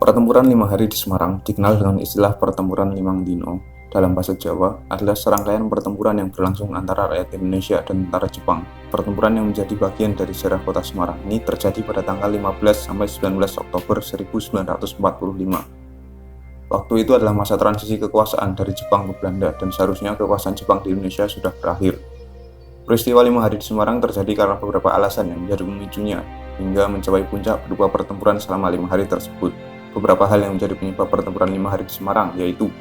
Pertempuran 5 hari di Semarang, dikenal dengan istilah Pertempuran Limang Dino dalam bahasa Jawa, adalah serangkaian pertempuran yang berlangsung antara rakyat Indonesia dan tentara Jepang. Pertempuran yang menjadi bagian dari sejarah kota Semarang ini terjadi pada tanggal 15–19 Oktober 1945. Waktu itu adalah masa transisi kekuasaan dari Jepang ke Belanda, dan seharusnya kekuasaan Jepang di Indonesia sudah berakhir. Peristiwa 5 hari di Semarang terjadi karena beberapa alasan yang menjadi pemicunya, hingga mencapai puncak berupa pertempuran selama 5 hari tersebut. Beberapa hal yang menjadi penyebab pertempuran 5 hari di Semarang, yaitu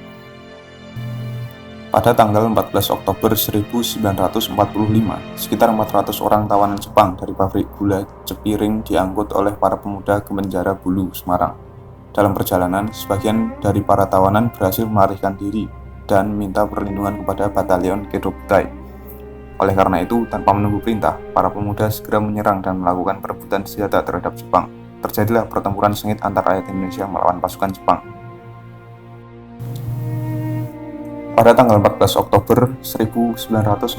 pada tanggal 14 Oktober 1945, sekitar 400 orang tawanan Jepang dari pabrik gula Cepiring diangkut oleh para pemuda ke penjara Bulu, Semarang. Dalam perjalanan, sebagian dari para tawanan berhasil melarikan diri dan minta perlindungan kepada batalion Kedobutai. Oleh karena itu, tanpa menunggu perintah, para pemuda segera menyerang dan melakukan perebutan senjata terhadap Jepang. Terjadilah pertempuran sengit antara rakyat Indonesia melawan pasukan Jepang. Pada tanggal 14 Oktober 1945,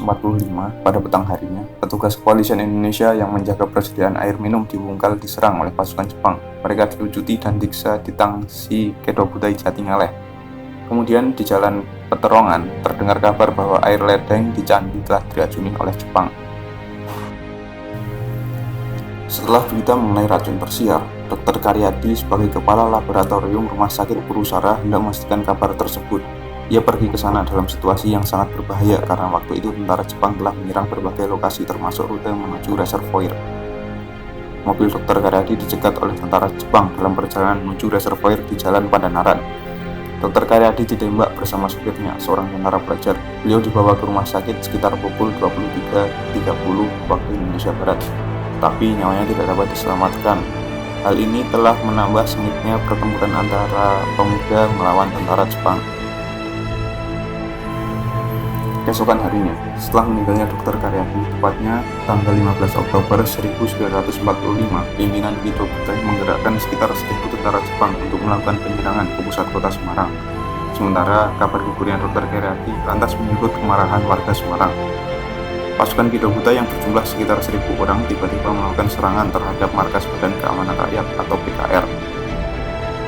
pada petang harinya, petugas kepolisian Indonesia yang menjaga persediaan air minum di Wungkal diserang oleh pasukan Jepang. Mereka dilucuti dan diksa di Tangsi Kedobutai Jatingaleh. Kemudian di Jalan Peterongan, terdengar kabar bahwa air ledeng di Candi telah diracuni oleh Jepang. Setelah berita mengenai racun bersiar, Dr. Karyadi sebagai kepala laboratorium Rumah Sakit Purusara hendak memastikan kabar tersebut. Ia pergi ke sana dalam situasi yang sangat berbahaya karena waktu itu tentara Jepang telah menyerang berbagai lokasi termasuk rute menuju reservoir. Mobil Dr. Karyadi dicegat oleh tentara Jepang dalam perjalanan menuju reservoir di Jalan Pandanaran. Dr. Karyadi ditembak bersama supirnya, seorang tentara pelajar. Beliau dibawa ke rumah sakit sekitar pukul 23.30 waktu Indonesia Barat, tapi nyawanya tidak dapat diselamatkan. Hal ini telah menambah sengitnya pertempuran antara pemuda melawan tentara Jepang. Keesokan harinya, setelah meninggalnya Dr. Karyadi, tepatnya tanggal 15 Oktober 1945, pimpinan Kedobutai menggerakkan sekitar 1.000 tentara Jepang untuk melakukan penyerangan ke pusat kota Semarang. Sementara kabar gugurnya Dr. Karyadi lantas menyulut kemarahan warga Semarang. Pasukan Kedobutai yang berjumlah sekitar 1.000 orang tiba-tiba melakukan serangan terhadap markas Badan Keamanan Rakyat atau BKR.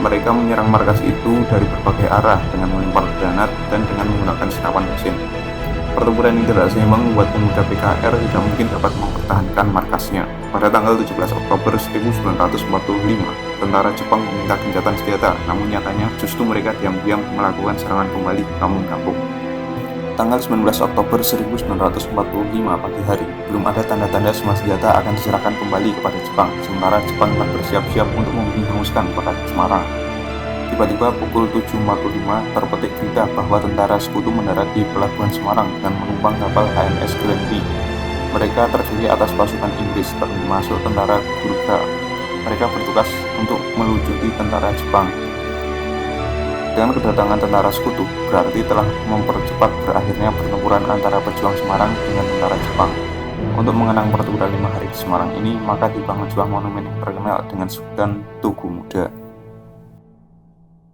Mereka menyerang markas itu dari berbagai arah dengan melempar granat dan dengan menggunakan senapan mesin. Pertempuran ini tidak seimbang membuat pemuda PKR tidak mungkin dapat mempertahankan markasnya. Pada tanggal 17 Oktober 1945, tentara Jepang meminta gencatan senjata, namun nyatanya justru mereka diam-diam melakukan serangan kembali ke kampung-kampung. Tanggal 19 Oktober 1945 pagi hari, belum ada tanda-tanda semua senjata akan diserahkan kembali kepada Jepang, sementara Jepang telah bersiap-siap untuk menghanguskan kota Semarang. Tiba-tiba pukul 7.45 terpetik berita bahwa tentara sekutu mendarat di pelabuhan Semarang dan menumpang kapal HMS Granby. Mereka terdiri atas pasukan Inggris termasuk tentara Gurkha. Mereka bertugas untuk melucuti tentara Jepang. Dengan kedatangan tentara sekutu, berarti telah mempercepat berakhirnya pertempuran antara pejuang Semarang dengan tentara Jepang. Untuk mengenang pertempuran 5 hari di Semarang ini, maka dibangun sebuah monumen yang terkenal dengan sebutan Tugu Muda.